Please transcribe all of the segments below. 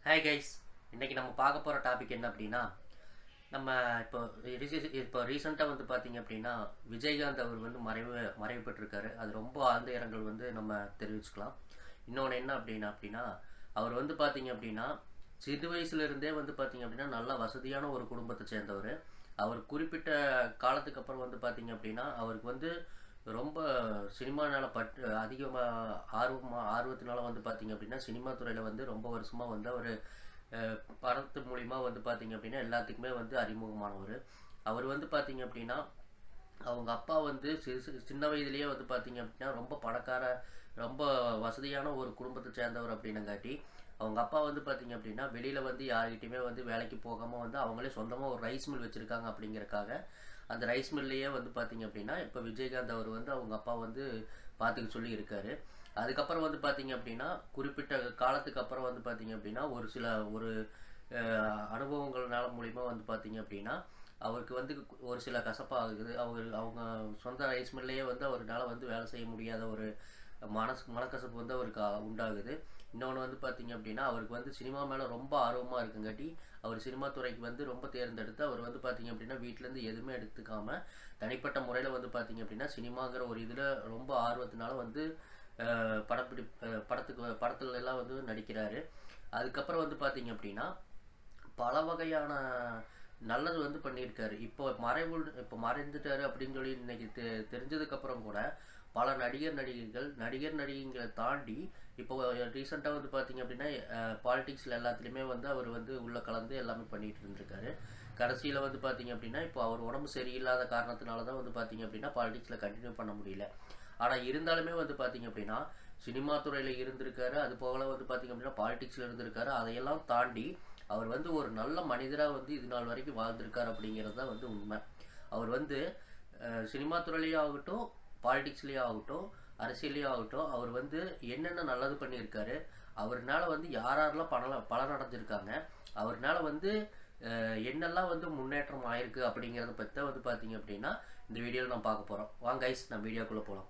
Hi guys, இன்றைக்கி நம்ம பார்க்க போகிற டாபிக் என்ன அப்படின்னா, நம்ம இப்போ ரீசெண்டாக வந்து பார்த்தீங்க அப்படின்னா விஜயகாந்த் அவர் வந்து மறைவு பெற்றிருக்காரு. அது ரொம்ப ஆழ்ந்த இரங்கல் வந்து நம்ம தெரிவிச்சுக்கலாம். இன்னொன்று என்ன அப்படின்னா அவர் வந்து பார்த்தீங்க அப்படின்னா சிறு வயசுலேருந்தே வந்து பார்த்தீங்க அப்படின்னா நல்ல வசதியான ஒரு குடும்பத்தை சேர்ந்தவர். அவர் குறிப்பிட்ட காலத்துக்கு அப்புறம் வந்து பார்த்தீங்க அப்படின்னா அவருக்கு வந்து ரொம்ப சினிமானால அதிகமாக ஆர்வத்தினால வந்து பார்த்தீங்க அப்படின்னா சினிமா துறையில் வந்து ரொம்ப வருஷமாக வந்து அவர் படத்து மூலிமா வந்து பார்த்தீங்க அப்படின்னா எல்லாத்துக்குமே வந்து அறிமுகமானவர். அவர் வந்து பார்த்தீங்க அப்படின்னா அவங்க அப்பா வந்து சின்ன வயதிலேயே வந்து பார்த்தீங்க அப்படின்னா ரொம்ப பணக்கார ரொம்ப வசதியான ஒரு குடும்பத்தை சேர்ந்தவர் அப்படின்னங்காட்டி அவங்க அப்பா வந்து பார்த்தீங்க அப்படின்னா வெளியில் வந்து யார்கிட்டையுமே வந்து வேலைக்கு போகாமல் வந்து அவங்களே சொந்தமாக ஒரு ரைஸ் மில் வச்சுருக்காங்க அப்படிங்கிறக்காக அந்த ரைஸ் மில்லையே வந்து பார்த்தீங்க அப்படின்னா இப்போ விஜயகாந்த் அவர் வந்து அவங்க அப்பா வந்து பார்த்துக்க சொல்லி இருக்காரு. அதுக்கப்புறம் வந்து பார்த்தீங்க அப்படின்னா குறிப்பிட்ட காலத்துக்கு அப்புறம் வந்து பார்த்தீங்க அப்படின்னா ஒரு அனுபவங்கள்னால மூலிமா வந்து பார்த்தீங்க அப்படின்னா அவருக்கு வந்து ஒரு சில கசப்பாகுது. அவங்க சொந்த ரைஸ் மில்லையே வந்து அவரால் வந்து வேலை செய்ய முடியாத ஒரு மனக்கசப்பு வந்து அவருக்கு உண்டாகுது. இன்னொன்று வந்து பார்த்தீங்க அப்படின்னா அவருக்கு வந்து சினிமா மேலே ரொம்ப ஆர்வமாக இருக்குங்காட்டி அவர் சினிமா துறைக்கு வந்து ரொம்ப தேர்ந்தெடுத்து அவர் வந்து பார்த்தீங்க அப்படின்னா வீட்டிலேருந்து எதுவுமே எடுத்துக்காம தனிப்பட்ட முறையில் வந்து பார்த்தீங்க அப்படின்னா சினிமாங்கிற ஒரு இதில் ரொம்ப ஆர்வத்தினால வந்து படத்துல எல்லாம் வந்து நடிக்கிறாரு. அதுக்கப்புறம் வந்து பார்த்தீங்க அப்படின்னா பல வகையான நல்லது வந்து பண்ணியிருக்காரு. இப்போ மறைந்துட்டாரு அப்படின்னு சொல்லி இன்னைக்கு தெரிஞ்சதுக்கப்புறம் கூட பல நடிகர் நடிகைகளை தாண்டி இப்போ ரீசெண்டாக வந்து பார்த்தீங்க அப்படின்னா பாலிடிக்ஸில் எல்லாத்துலேயுமே வந்து அவர் வந்து உள்ளே கலந்து எல்லாமே பண்ணிட்டு இருந்திருக்காரு. கடைசியில் வந்து பார்த்தீங்க அப்படின்னா இப்போ அவர் உடம்பு சரியில்லாத காரணத்தினால தான் வந்து பார்த்தீங்க அப்படின்னா பாலிடிக்ஸில் கண்டினியூ பண்ண முடியல. ஆனால் இருந்தாலுமே வந்து பார்த்தீங்க அப்படின்னா சினிமா துறையில் இருந்திருக்காரு. அது போகல வந்து பார்த்தீங்க அப்படின்னா பாலிடிக்ஸில் இருந்திருக்காரு. அதையெல்லாம் தாண்டி அவர் வந்து ஒரு நல்ல மனிதராக வந்து இது நாள் வரைக்கும் வாழ்ந்திருக்கார் அப்படிங்கிறது தான் வந்து உண்மை. அவர் வந்து சினிமா துறையிலேயும் ஆகட்டும், பாலிடிக்ஸ்லேயும் ஆகட்டும், அரசியல்லையும் ஆகட்டும் அவர் வந்து என்னென்ன நல்லது பண்ணியிருக்காரு, அவர்னால வந்து யாரெல்லாம் பலன் அடைஞ்சிருக்காங்க, அவர்னால வந்து என்னெல்லாம் வந்து முன்னேற்றம் ஆயிருக்கு அப்படிங்கிறத பற்றி தான் வந்து பார்த்தீங்க அப்படின்னா இந்த வீடியோவில் நான் பார்க்க போகிறோம். வாங்க கைஸ், நம்ம வீடியோக்குள்ளே போகலாம்.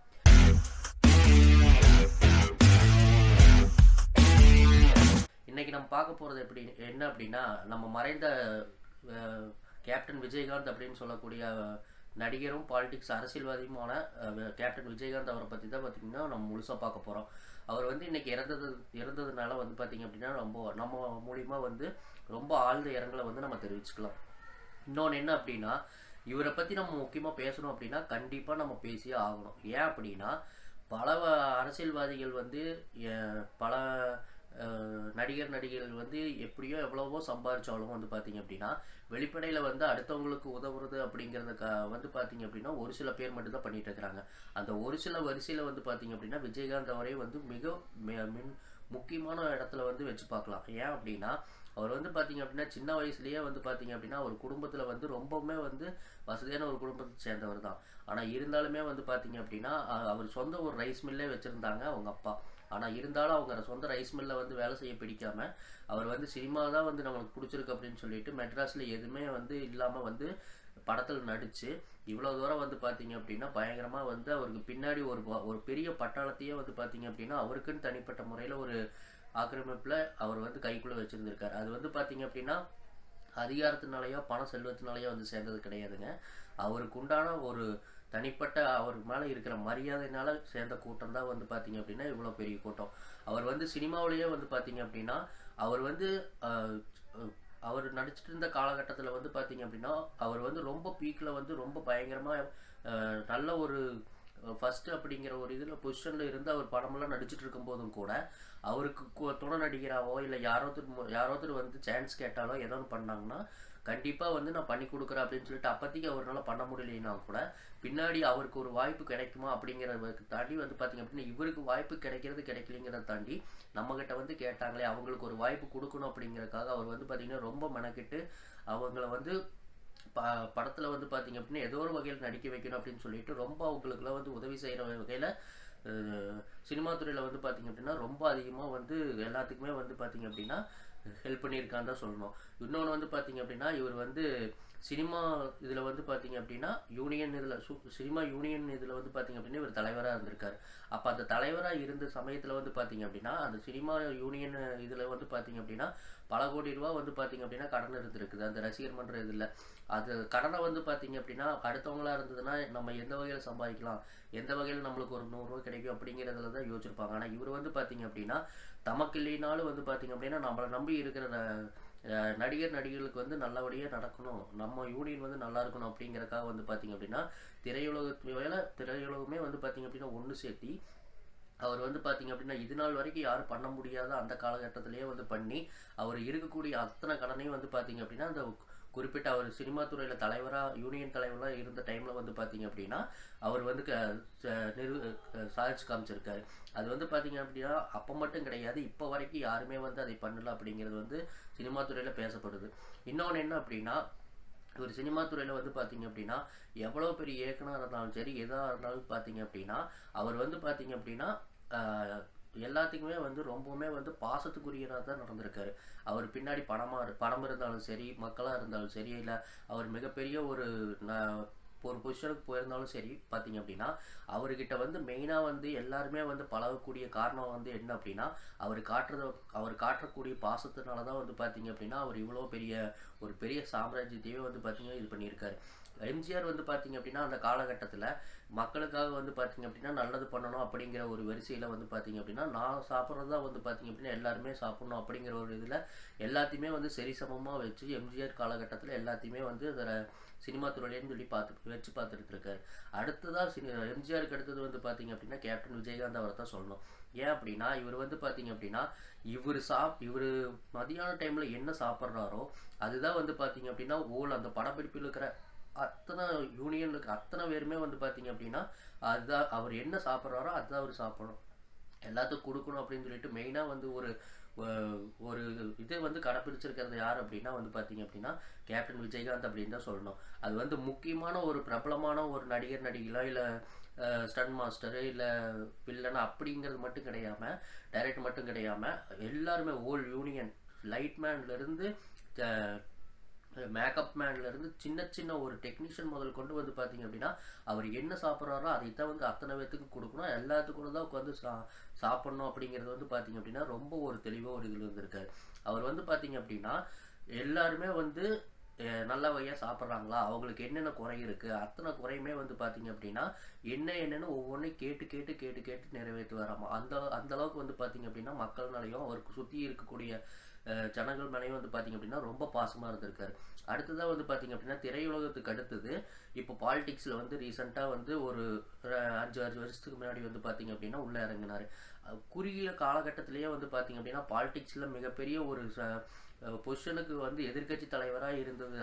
இன்னைக்கு நம்ம பார்க்க போகிறது என்ன அப்படின்னா நம்ம மறைந்த கேப்டன் விஜயகாந்த் அப்படின்னு சொல்லக்கூடிய நடிகரும் பாலிடிக்ஸ் அரசியல்வாதியுமான கேப்டன் விஜயகாந்த் அவரை பற்றி தான் பார்த்தீங்கன்னா நம்ம முழுசாக பார்க்க போகிறோம். அவர் வந்து இன்னைக்கு இறந்ததுனால வந்து பார்த்தீங்க அப்படின்னா நம்ம மூலிமா வந்து ரொம்ப ஆழ்ந்த இரங்கலை வந்து நம்ம தெரிவிச்சுக்கலாம். இன்னொன்று என்ன அப்படின்னா இவரை பற்றி நம்ம முக்கியமாக பேசணும் அப்படின்னா கண்டிப்பாக நம்ம பேசியே ஆகணும். ஏன் அப்படின்னா பல அரசியல்வாதிகள் வந்து பல நடிகர்கள் வந்து எப்படியோ எவ்வளவோ சம்பாதிச்சாலும் வந்து பார்த்தீங்க அப்படின்னா வெளிப்படையில் வந்து அடுத்தவங்களுக்கு உதவுறது அப்படிங்கிறத வந்து பார்த்தீங்க அப்படின்னா ஒரு சில பேர் மட்டும்தான் பண்ணிட்டு இருக்கிறாங்க. அந்த ஒரு சில வரிசையில் வந்து பார்த்தீங்க அப்படின்னா விஜயகாந்த் அவரே வந்து மிக முக்கியமான இடத்துல வந்து வச்சு பார்க்கலாம். ஏன் அப்படின்னா அவர் வந்து பார்த்தீங்க அப்படின்னா சின்ன வயசுலேயே வந்து பார்த்தீங்க அப்படின்னா ஒரு குடும்பத்தில் வந்து ரொம்பவுமே வந்து வசதியான ஒரு குடும்பத்தை சேர்ந்தவர் தான். ஆனால் இருந்தாலுமே வந்து பார்த்தீங்க அப்படின்னா அவர் சொந்த ஒரு ரைஸ் மில்லே வச்சுருந்தாங்க அவங்க அப்பா. ஆனால் இருந்தாலும் அவங்க சொந்த ரைஸ் மில்லில் வந்து வேலை செய்ய பிடிக்காம அவர் வந்து சினிமா தான் வந்து நம்மளுக்கு பிடிச்சிருக்கு அப்படின்னு சொல்லிட்டு மெட்ராஸில் எதுவுமே வந்து இல்லாமல் வந்து படத்தில் நடித்து இவ்வளோ தூரம் வந்து பார்த்தீங்க அப்படின்னா பயங்கரமாக வந்து அவருக்கு பின்னாடி ஒரு பெரிய பட்டாளத்தையே வந்து பார்த்தீங்க அப்படின்னா அவருக்குன்னு தனிப்பட்ட முறையில் ஒரு ஆக்கிரமிப்பில் அவர் வந்து கைக்குள்ளே வச்சுருந்துருக்காரு. அது வந்து பார்த்தீங்க அப்படின்னா அதிகாரத்தினாலேயோ பண செல்வத்தினாலேயோ வந்து சேர்ந்தது கிடையாதுங்க. அவருக்கு உண்டான ஒரு தனிப்பட்ட அவருக்கு மேலே இருக்கிற மரியாதையினால சேர்ந்த கூட்டம் தான் வந்து பார்த்தீங்க அப்படின்னா இவ்வளோ பெரிய கூட்டம். அவர் வந்து சினிமாவிலேயே வந்து பார்த்தீங்க அப்படின்னா அவர் வந்து அவர் நடிச்சிட்டு இருந்த காலகட்டத்தில் வந்து பார்த்தீங்க அப்படின்னா அவர் வந்து ரொம்ப பீக்கில் வந்து ரொம்ப பயங்கரமாக நல்ல ஒரு ஃபஸ்ட்டு அப்படிங்கிற ஒரு இதில் பொசிஷனில் இருந்து அவர் படமெல்லாம் நடிச்சிட்டு இருக்கும்போதும் கூட அவருக்கு துணை நடிகராவோ இல்லை யாரோத்தர் வந்து சான்ஸ் கேட்டாலோ ஏதோ ஒன்று பண்ணாங்கன்னா கண்டிப்பாக வந்து நான் பண்ணி கொடுக்குறேன் அப்படின்னு சொல்லிட்டு அப்போதைக்கு அவரால் பண்ண முடியலைன்னா கூட பின்னாடி அவருக்கு ஒரு வாய்ப்பு கிடைக்குமா அப்படிங்கிறத தாண்டி வந்து பார்த்தீங்க அப்படின்னா இவருக்கு வாய்ப்பு கிடைக்கலைங்கிறத தாண்டி நம்மகிட்ட வந்து கேட்டாங்களே அவங்களுக்கு ஒரு வாய்ப்பு கொடுக்கணும் அப்படிங்கிறதுக்காக அவர் வந்து பார்த்தீங்கன்னா ரொம்ப மெனக்கிட்டு அவங்கள வந்து படத்தில் வந்து பார்த்தீங்க அப்படின்னா ஏதோ ஒரு வகையில் நடிக்க வைக்கணும் அப்படின்னு சொல்லிட்டு ரொம்ப அவங்களுக்குலாம் வந்து உதவி செய்கிற வகையில் சினிமா துறையில் வந்து பார்த்தீங்க அப்படின்னா ரொம்ப அதிகமாக வந்து எல்லாத்துக்குமே வந்து பார்த்தீங்க அப்படின்னா ஹெல்ப் பண்ணியிருக்கான்னு தான் சொல்லணும். இன்னொன்று வந்து பார்த்தீங்க அப்படின்னா, இவர் வந்து சினிமா இதில் வந்து பார்த்தீங்க அப்படின்னா யூனியன் இதில் சினிமா யூனியன் இதில் வந்து பார்த்தீங்க அப்படின்னா இவர் தலைவராக இருந்திருக்காரு. அப்போ அந்த தலைவராக இருந்த சமயத்தில் வந்து பார்த்தீங்க அப்படின்னா அந்த சினிமா யூனியன் இதில் வந்து பார்த்தீங்க அப்படின்னா பல கோடி ரூபா வந்து பார்த்தீங்க அப்படின்னா கடன் இருந்திருக்குது அந்த ரசிகர் மன்ற இதில். அது கடனை வந்து பார்த்தீங்க அப்படின்னா அடுத்தவங்களா இருந்ததுன்னா நம்ம எந்த வகையில் சம்பாதிக்கலாம், எந்த வகையில் நம்மளுக்கு ஒரு 100 ரூபா கிடைக்கும் அப்படிங்கிறதுல தான் யோசிச்சிருப்பாங்க. ஆனால் இவர் வந்து பார்த்தீங்க அப்படின்னா தமக்கு இல்லைனாலும் வந்து பார்த்தீங்க அப்படின்னா நம்மளை நம்பி இருக்கிற நடிகர்களுக்கு வந்து நல்லபடியாக நடக்கணும், நம்ம யூனியன் வந்து நல்லா இருக்கணும் அப்படிங்கிறக்காக வந்து பார்த்தீங்க அப்படின்னா திரையுலகமே வந்து பார்த்தீங்க அப்படின்னா ஒன்று சேர்த்தி அவர் வந்து பார்த்தீங்க அப்படின்னா இது நாள் வரைக்கும் யாரும் பண்ண முடியாத அந்த காலகட்டத்திலேயே வந்து பண்ணி அவர் இருக்கக்கூடிய அத்தனை கடனையும் வந்து பார்த்தீங்க அப்படின்னா அந்த குறிப்பிட்ட அவர் சினிமா துறையில் தலைவராக யூனியன் தலைவராக இருந்த டைமில் வந்து பார்த்தீங்க அப்படின்னா அவர் வந்து சாதிச்சு காமிச்சிருக்காரு. அது வந்து பார்த்தீங்க அப்படின்னா அப்போ மட்டும் கிடையாது, இப்போ வரைக்கும் யாருமே வந்து அதை பண்ணல அப்படிங்கிறது வந்து சினிமா துறையில் பேசப்படுது. இன்னொன்று என்ன அப்படின்னா ஒரு சினிமா துறையில் வந்து பார்த்தீங்க அப்படின்னா எவ்வளோ பெரிய இயக்குனராக இருந்தாலும் சரி எதாக இருந்தாலும் பார்த்தீங்க அப்படின்னா அவர் வந்து பார்த்தீங்க அப்படின்னா எல்லாத்துக்குமே வந்து ரொம்பவுமே வந்து பாசத்துக்குரியராக தான் நடந்திருக்காரு. அவர் பின்னாடி படம் இருந்தாலும் சரி மக்களாக இருந்தாலும் சரி இல்லை அவர் மிகப்பெரிய ஒரு பொசிஷனுக்கு போயிருந்தாலும் சரி பார்த்தீங்க அப்படின்னா அவர்கிட்ட வந்து மெயினாக வந்து எல்லாருமே வந்து பழகக்கூடிய காரணம் வந்து என்ன அப்படின்னா அவர் காட்டக்கூடிய பாசத்தினால தான் வந்து பார்த்தீங்க அப்படின்னா அவர் இவ்வளோ ஒரு பெரிய சாம்ராஜ்யத்தையே வந்து பார்த்தீங்கன்னா இது பண்ணியிருக்காரு. எம்ஜிஆர் வந்து பார்த்தீங்க அப்படின்னா அந்த காலகட்டத்தில் மக்களுக்காக வந்து பார்த்தீங்க அப்படின்னா நல்லது பண்ணணும் அப்படிங்கிற ஒரு வரிசையில் வந்து பார்த்தீங்க அப்படின்னா நான் சாப்பிட்றது தான் வந்து பார்த்தீங்க அப்படின்னா எல்லாருமே சாப்பிடணும் அப்படிங்கிற ஒரு இதில் எல்லாத்தையுமே வந்து சரிசமமாக வச்சு எம்ஜிஆர் காலகட்டத்தில் எல்லாத்தையுமே வந்து அதில் சினிமா துறையிலேன்னு சொல்லி பார்த்துட்டு இருக்காரு. அடுத்ததான் எம்ஜிஆருக்கு அடுத்தது வந்து பார்த்தீங்க அப்படின்னா கேப்டன் விஜயகாந்த் அவரை தான் சொல்லணும். ஏன் அப்படின்னா இவர் வந்து பார்த்தீங்க அப்படின்னா இவர் மதியான டைமில் என்ன சாப்பிட்றாரோ அதுதான் வந்து பார்த்தீங்க அப்படின்னா அந்த படப்பிடிப்பில் இருக்கிற அத்தனை யூனியனுக்கு அத்தனை பேருமே வந்து பார்த்தீங்க அப்படின்னா அதுதான் அவர் என்ன சாப்பிட்றாரோ அதுதான் அவர் சாப்பிடணும், எல்லாத்துக்கும் கொடுக்கணும் அப்படின்னு சொல்லிட்டு மெயினாக வந்து ஒரு இதை வந்து கடைப்பிடிச்சிருக்கிறது யார் அப்படின்னா வந்து பார்த்தீங்க அப்படின்னா கேப்டன் விஜயகாந்த் அப்படின்னு தான் சொல்லணும். அது வந்து முக்கியமான ஒரு பிரபலமான ஒரு நடிகளோ இல்லை ஸ்டன் மாஸ்டரு இல்லை வில்லன் அப்படிங்கிறது மட்டும் கிடையாமல் டைரக்ட் மட்டும் கிடையாமல் எல்லாருமே ஓல் யூனியன் லைட்மேன்லேருந்து மேக்கப் மேன்லேருந்து சின்ன ஒரு டெக்னீஷியன் முதல் கொண்டு வந்து பார்த்தீங்க அப்படின்னா அவர் என்ன சாப்பிட்றாரோ அதைத்தான் வந்து அத்தனை பேர்த்துக்கு கொடுக்கணும், எல்லாத்துக்கூட தான் உட்காந்து சாப்பிட்ணும் அப்படிங்கிறது வந்து பார்த்தீங்க அப்படின்னா ரொம்ப ஒரு தெளிவாக ஒரு இதில் இருந்திருக்காரு. அவர் வந்து பார்த்தீங்க அப்படின்னா எல்லாருமே வந்து நல்ல வகையாக சாப்பிட்றாங்களா, அவங்களுக்கு என்னென்ன குறை இருக்குது அத்தனை குறையுமே வந்து பார்த்தீங்க அப்படின்னா என்னென்னு ஒவ்வொன்றையும் கேட்டு நிறைவேற்றி வராமா. அந்த அளவுக்கு வந்து பார்த்தீங்க அப்படின்னா மக்கள் மேலேயும் அவருக்கு சுற்றி இருக்கக்கூடிய ஜனங்கள் மேலேயும் வந்து பார்த்தீங்க அப்படின்னா ரொம்ப பாசமாக இருந்திருக்காரு. அடுத்ததாக வந்து பார்த்தீங்க அப்படின்னா திரையுலகத்துக்கு அடுத்தது இப்போ பாலிடிக்ஸில் வந்து ரீசெண்டாக வந்து ஒரு 5-6 வருஷத்துக்கு முன்னாடி வந்து பார்த்தீங்க அப்படின்னா உள்ளே இறங்கினார். குறுகிய காலகட்டத்திலேயே வந்து பார்த்தீங்க அப்படின்னா பாலிடிக்ஸில் மிகப்பெரிய ஒரு பொசிஷனுக்கு வந்து எதிர்கட்சி தலைவராக இருந்தது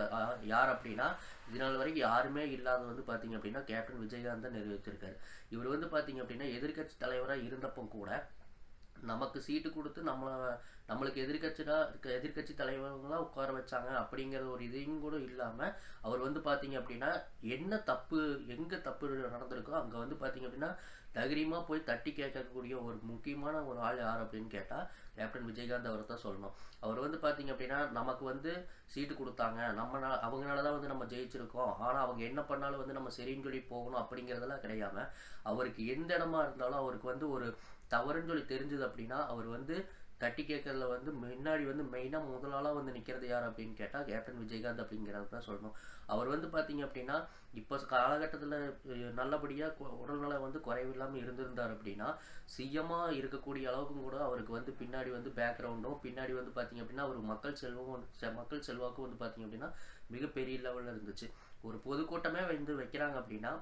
யார் அப்படின்னா இது நாள் வரைக்கும் யாருமே இல்லாத வந்து பார்த்தீங்க அப்படின்னா கேப்டன் விஜயகாந்த் தான் நிறைவேற்றிருக்காரு. இவர் வந்து பார்த்தீங்க அப்படின்னா எதிர்கட்சி தலைவராக இருந்தப்போ கூட நமக்கு சீட்டு கொடுத்து நம்மளுக்கு எதிர்கட்சி தலைவர்களாக உட்கார வச்சாங்க அப்படிங்கிற ஒரு இதையும் கூட இல்லாமல் அவர் வந்து பார்த்தீங்க அப்படின்னா எங்கே தப்பு நடந்திருக்கோ அங்கே வந்து பார்த்தீங்க அப்படின்னா தைரியமாக போய் தட்டி கேட்கக்கூடிய ஒரு முக்கியமான ஒரு ஆள் யார் அப்படின்னு கேட்டால் கேப்டன் விஜயகாந்த் அவரை தான் சொல்லணும். அவர் வந்து பார்த்தீங்க அப்படின்னா நமக்கு வந்து சீட்டு கொடுத்தாங்க, அவங்களால தான் வந்து நம்ம ஜெயிச்சிருக்கோம், ஆனால் அவங்க என்ன பண்ணாலும் வந்து நம்ம சரின்னு சொல்லி போகணும் அப்படிங்கிறதெல்லாம் கிடையாமல் அவருக்கு எந்த இடமா இருந்தாலும் அவருக்கு வந்து ஒரு தவறுன்னு சொல்லி தெரிஞ்சது அப்படின்னா அவர் வந்து தட்டி கேட்கறதுல வந்து முன்னாடி வந்து மெயினாக முதலாளாக வந்து நிற்கிறது யார் அப்படின்னு கேட்டால் கேப்டன் விஜயகாந்த் அப்படிங்கிறது தான் சொல்லணும். அவர் வந்து பார்த்தீங்க அப்படின்னா இப்போ காலகட்டத்தில் நல்லபடியாக உடல்நலம் வந்து குறைவில்லாமல் இருந்திருந்தார் அப்படின்னா சிஎம்மாக இருக்கக்கூடிய அளவுக்கும் கூட அவருக்கு வந்து பின்னாடி வந்து பேக்ரவுண்டும் பின்னாடி வந்து பார்த்தீங்க அப்படின்னா அவர் மக்கள் செல்வாக்கும் வந்து பார்த்தீங்க அப்படின்னா மிகப்பெரிய லெவலில் இருந்துச்சு. ஒரு பொதுக்கூட்டமே வந்து வைக்கிறாங்க அப்படின்னா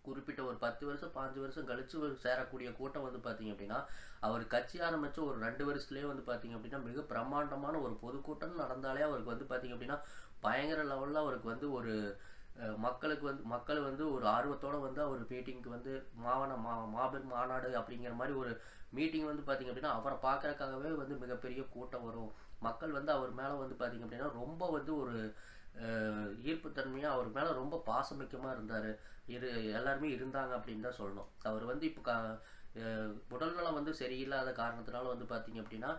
குறிப்பிட்ட ஒரு 10 வருஷம் 5 வருஷம் கழிச்சு சேரக்கூடிய கூட்டம் வந்து பார்த்தீங்க அப்படின்னா அவர் கட்சி ஆரம்பிச்ச ஒரு 2 வருஷத்துலேயே வந்து பார்த்தீங்க அப்படின்னா மிக பிரம்மாண்டமான ஒரு பொதுக்கூட்டம் நடந்தாலே அவருக்கு வந்து பார்த்தீங்க அப்படின்னா பயங்கர லெவலில் அவருக்கு வந்து ஒரு மக்கள் வந்து ஒரு ஆர்வத்தோடு வந்து அவர் மீட்டிங்க்கு வந்து மாபெரும் மாநாடு அப்படிங்கிற மாதிரி ஒரு மீட்டிங் வந்து பார்த்தீங்க அப்படின்னா அவரை பார்க்கறதுக்காகவே வந்து மிகப்பெரிய கூட்டம் வரும். மக்கள் வந்து அவர் மேலே வந்து பார்த்தீங்க அப்படின்னா ரொம்ப வந்து ஒரு ஈர்ப்புத்தன்மையாக அவர் மேலே ரொம்ப பாசமிக்கமாக இருந்தார், எல்லாருமே இருந்தாங்க அப்படின்னு தான் சொல்லணும். அவர் வந்து இப்போ உடல்நலம் வந்து சரியில்லாத காரணத்தினால வந்து பார்த்தீங்க அப்படின்னா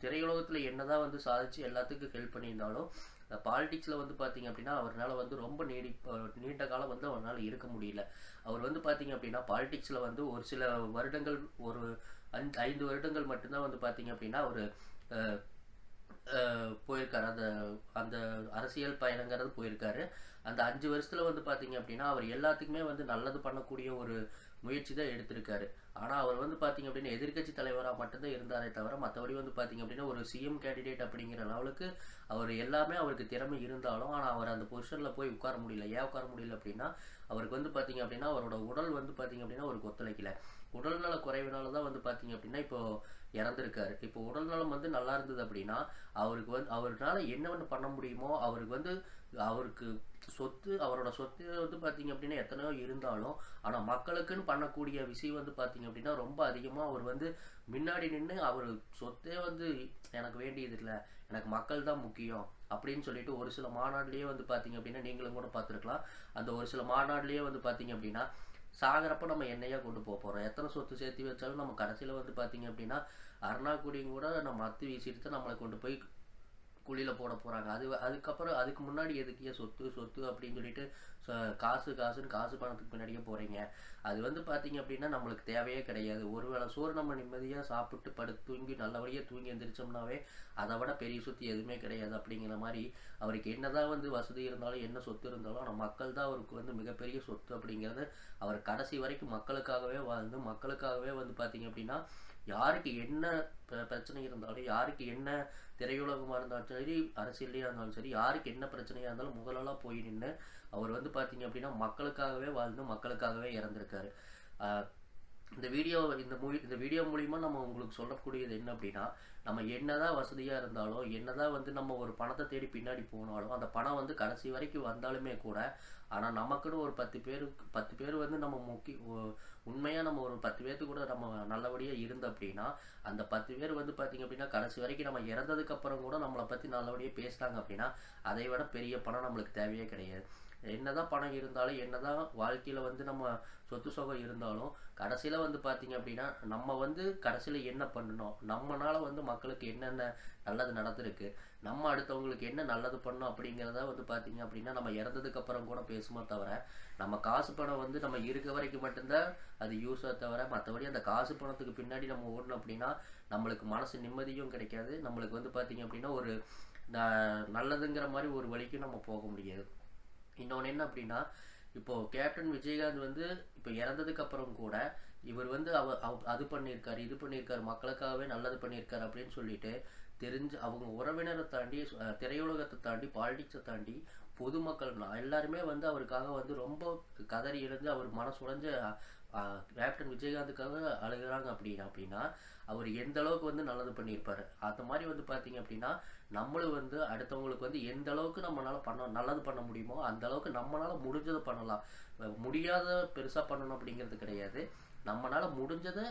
திரையுலகத்தில் என்னதான் வந்து சாதிச்சு எல்லாத்துக்கும் ஹெல்ப் பண்ணியிருந்தாலும் பாலிடிக்ஸில் வந்து பார்த்தீங்க அப்படின்னா அவரால் வந்து ரொம்ப நீண்ட காலம் வந்து அவரால் இருக்க முடியல. அவர் வந்து பார்த்தீங்க அப்படின்னா பாலிடிக்ஸில் வந்து ஒரு சில வருடங்கள், ஒரு 5 வருடங்கள் மட்டும்தான் வந்து பார்த்தீங்க அப்படின்னா அவர் போயிருக்காரு. அந்த அந்த அரசியல் பயணங்கிறது போயிருக்காரு. அந்த 5 வருஷத்துல வந்து பார்த்தீங்க அப்படின்னா அவர் எல்லாத்துக்குமே வந்து நல்லது பண்ணக்கூடிய ஒரு முயற்சி தான் எடுத்திருக்காரு. ஆனால் அவர் வந்து பார்த்தீங்க அப்படின்னா எதிர்க்கட்சி தலைவராக மட்டும்தான் இருந்தாரே தவிர மற்றபடி வந்து பார்த்தீங்க அப்படின்னா ஒரு சிஎம் கேண்டிடேட் அப்படிங்கிற லெவலுக்கு அவர் எல்லாமே அவருக்கு திறமை இருந்தாலும் ஆனால் அவர் அந்த பொசிஷனில் போய் உட்கார முடியல. ஏன் உட்கார முடியல அப்படின்னா அவருக்கு வந்து பார்த்தீங்க அப்படின்னா அவரோட உடல் வந்து பார்த்தீங்க அப்படின்னா அவருக்கு ஒத்துழைக்கல. உடல்நல குறைவினால தான் வந்து பார்த்தீங்க அப்படின்னா இப்போ இறந்துருக்காரு. இப்போ உடல்நலம் வந்து நல்லா இருந்தது அப்படின்னா அவருக்கு வந்து அவரால் என்ன பண்ண முடியுமோ அவருக்கு வந்து அவருக்கு சொத்து, அவரோட சொத்து வந்து பார்த்தீங்க அப்படின்னா எத்தனையோ இருந்தாலும் ஆனால் மக்களுக்குன்னு பண்ணக்கூடிய விஷயம் வந்து பார்த்தீங்க அப்படின்னா ரொம்ப அதிகமாக அவர் வந்து முன்னாடி நின்று அவர் சொத்தே வந்து எனக்கு வேண்டியது இல்லை, எனக்கு மக்கள் தான் முக்கியம் அப்படின்னு சொல்லிட்டு ஒரு சில மாநாட்டிலேயே வந்து பார்த்தீங்க அப்படின்னா நீங்களும் கூட பார்த்துருக்கலாம். அந்த ஒரு சில மாநாட்டிலேயே வந்து பார்த்தீங்க அப்படின்னா சாகிறப்ப நம்ம என்னையா கொண்டு போக போகிறோம், எத்தனை சொத்து சேர்த்து வச்சாலும் நம்ம கடைசியில் வந்து பார்த்தீங்க அப்படின்னா அருணாக்குடியும் கூட நம்ம அத்து வீசிட்டு தான் நம்மளை கொண்டு போய் குழியில் போட போகிறாங்க. அதுக்கப்புறம் அதுக்கு முன்னாடி எதுக்கிய சொத்து சொத்து அப்படின்னு சொல்லிட்டு காசுன்னு காசு பணத்துக்கு பின்னாடியே போகிறீங்க. அது வந்து பார்த்தீங்க அப்படின்னா நம்மளுக்கு தேவையே கிடையாது. ஒருவேளை சோறு நம்ம நிம்மதியாக சாப்பிட்டு படுத்து தூங்கி நல்லபடியாக தூங்கி எந்திரிச்சோம்னாவே அதை விட பெரிய சொத்து எதுவுமே கிடையாது. அப்படிங்கிற மாதிரி அவருக்கு என்னதான் வந்து வசதி இருந்தாலும் என்ன சொத்து இருந்தாலும் ஆனால் மக்கள் தான் அவருக்கு வந்து மிகப்பெரிய சொத்து அப்படிங்கிறது அவர் கடைசி வரைக்கும் மக்களுக்காகவே வாழ்ந்து மக்களுக்காகவே வந்து பார்த்தீங்க அப்படின்னா யாருக்கு என்ன பிரச்சனை இருந்தாலும், யாருக்கு என்ன திரையுலகமாக இருந்தாலும் சரி, அரசியலையாக இருந்தாலும் சரி, யாருக்கு என்ன பிரச்சனையாக இருந்தாலும் முதலெல்லாம் போய் நின்று அவர் வந்து பார்த்தீங்க அப்படின்னா மக்களுக்காகவே வாழ்ந்து மக்களுக்காகவே இறந்துருக்காரு. இந்த வீடியோ மூலிமா நம்ம உங்களுக்கு சொல்லக்கூடியது என்ன அப்படின்னா நம்ம என்னதான் வசதியாக இருந்தாலும் என்னதான் வந்து நம்ம ஒரு பணத்தை தேடி பின்னாடி போனாலும் அந்த பணம் வந்து கடைசி வரைக்கும் வந்தாலுமே கூட ஆனால் நமக்குன்னு ஒரு 10 பேர் வந்து நம்ம உண்மையாக நம்ம ஒரு 10 பேர்த்து கூட நம்ம நல்லபடியாக இருந்து அப்படின்னா அந்த 10 பேர் வந்து பார்த்தீங்க அப்படின்னா கடைசி வரைக்கும் நம்ம இறந்ததுக்கு அப்புறம் கூட நம்மளை பற்றி நல்லபடியாக பேசுகிறாங்க அப்படின்னா அதை விட பெரிய பணம் நம்மளுக்கு தேவையே கிடையாது. என்னதான் பணம் இருந்தாலும் என்னதான் வாழ்க்கையில் வந்து நம்ம சொத்து சுகம் இருந்தாலும் கடைசியில் வந்து பார்த்தீங்க அப்படின்னா நம்ம வந்து கடைசியில் என்ன பண்ணணும், நம்மளால வந்து மக்களுக்கு என்னென்ன நல்லது நடந்திருக்கு, நம்ம அடுத்தவங்களுக்கு என்ன நல்லது பண்ணணும் அப்படிங்கிறத வந்து பார்த்தீங்க அப்படின்னா நம்ம இறந்ததுக்கு அப்புறம் கூட பேசுமா தவிர நம்ம காசு பணம் வந்து நம்ம இருக்க வரைக்கும் மட்டும்தான் அது யூஸாக தவிர மற்றபடி அந்த காசு பணத்துக்கு பின்னாடி நம்ம ஓடணும் அப்படின்னா நம்மளுக்கு மனசு நிம்மதியும் கிடைக்காது. நம்மளுக்கு வந்து பார்த்தீங்க அப்படின்னா ஒரு நல்லதுங்கிற மாதிரி ஒரு வழிக்கும் நம்ம போக முடியாது. இன்னொன்று என்ன அப்படின்னா இப்போ கேப்டன் விஜயகாந்த் வந்து இப்போ இறந்ததுக்கு அப்புறம் கூட இவர் வந்து அது பண்ணியிருக்காரு இது பண்ணியிருக்காரு மக்களுக்காகவே நல்லது பண்ணியிருக்காரு அப்படின்னு சொல்லிட்டு தெரிஞ்சு அவங்க உறவினரை தாண்டி திரையுலகத்தை தாண்டி பாலிடிக்ஸை தாண்டி பொதுமக்கள் எல்லாருமே வந்து அவருக்காக வந்து ரொம்ப கதறி எழுந்து அவர் மனசுடைஞ்ச கேப்டன் விஜயகாந்துக்காக அழுகிறாங்க அப்படின்னா அவர் எந்த அளவுக்கு வந்து நல்லது பண்ணியிருப்பாரு. அந்த மாதிரி வந்து பார்த்தீங்க அப்படின்னா நம்மளும் வந்து அடுத்தவங்களுக்கு வந்து எந்த அளவுக்கு நம்மளால நல்லது பண்ண முடியுமோ அந்த அளவுக்கு நம்மளால முடிஞ்சதை பண்ணலாம். முடியாத பெருசாக பண்ணணும் அப்படிங்கிறது கிடையாது. நம்மளால முடிஞ்சதை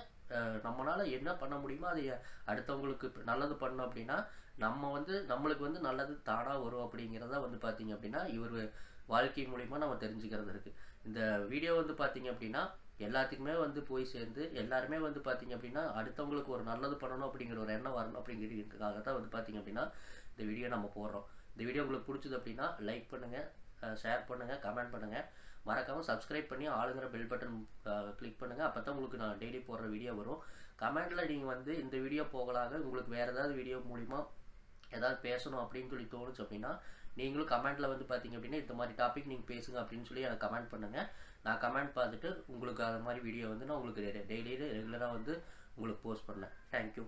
நம்மளால என்ன பண்ண முடியுமோ அதை அடுத்தவங்களுக்கு நல்லது பண்ணோம் அப்படின்னா நம்ம வந்து நம்மளுக்கு வந்து நல்லது தானாக வரும் அப்படிங்கிறத வந்து பார்த்தீங்க அப்படின்னா இவர் வாழ்க்கை மூலிமா நம்ம தெரிஞ்சுக்கிறது இருக்கு. இந்த வீடியோ வந்து பார்த்தீங்க அப்படின்னா எல்லாத்துக்குமே வந்து போய் சேர்ந்து எல்லாருமே வந்து பார்த்தீங்க அப்படின்னா அடுத்தவங்களுக்கு ஒரு நல்லது பண்ணணும் அப்படிங்கிற ஒரு எண்ணம் வரணும் அப்படிங்கிறதுக்காக தான் வந்து பார்த்தீங்க அப்படின்னா இந்த வீடியோ நம்ம போடுறோம். இந்த வீடியோ உங்களுக்கு பிடிச்சது அப்படின்னா லைக் பண்ணுங்கள், ஷேர் பண்ணுங்கள், கமெண்ட் பண்ணுங்கள், மறக்காமல் சப்ஸ்கிரைப் பண்ணி ஆளுங்கிற பெல் பட்டன் கிளிக் பண்ணுங்கள். அப்போ தான் உங்களுக்கு நான் டெய்லி போடுற வீடியோ வரும். கமெண்டில் நீங்கள் வந்து இந்த வீடியோ போகலாக உங்களுக்கு வேறு ஏதாவது வீடியோ மூலிமா ஏதாவது பேசணும் அப்படின்னு சொல்லி தோணுச்சு அப்படின்னா நீங்களும் கமெண்ட்டில் வந்து பார்த்தீங்க அப்படின்னா இந்த மாதிரி டாபிக் நீங்கள் பேசுங்க அப்படின்னு சொல்லி எனக்கு கமெண்ட் பண்ணுங்கள். நான் கமெண்ட் பார்த்துட்டு உங்களுக்கு அது மாதிரி வீடியோ வந்து நான் உங்களுக்கு டெய்லி ரெகுலராக வந்து உங்களுக்கு போஸ்ட் பண்ணேன். தேங்க்யூ.